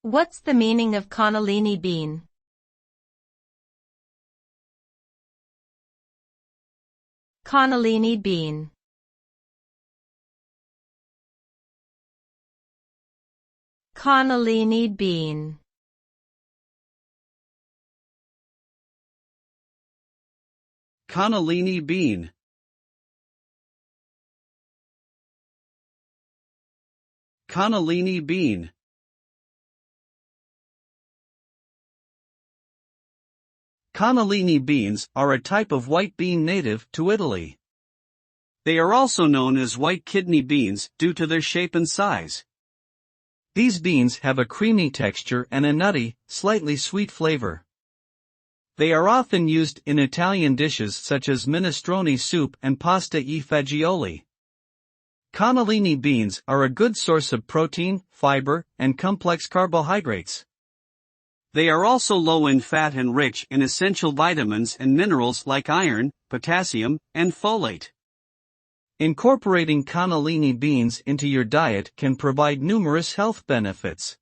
What's the meaning of cannellini bean? Cannellini bean. Cannellini bean. Cannellini bean. Cannellini bean. Cannellini beans are a type of white bean native to Italy. They are also known as white kidney beans due to their shape and size. These beans have a creamy texture and a nutty, slightly sweet flavor. They are often used in Italian dishes such as minestrone soup and pasta e fagioli. Cannellini beans are a good source of protein, fiber, and complex carbohydrates. They are also low in fat and rich in essential vitamins and minerals like iron, potassium, and folate. Incorporating cannellini beans into your diet can provide numerous health benefits.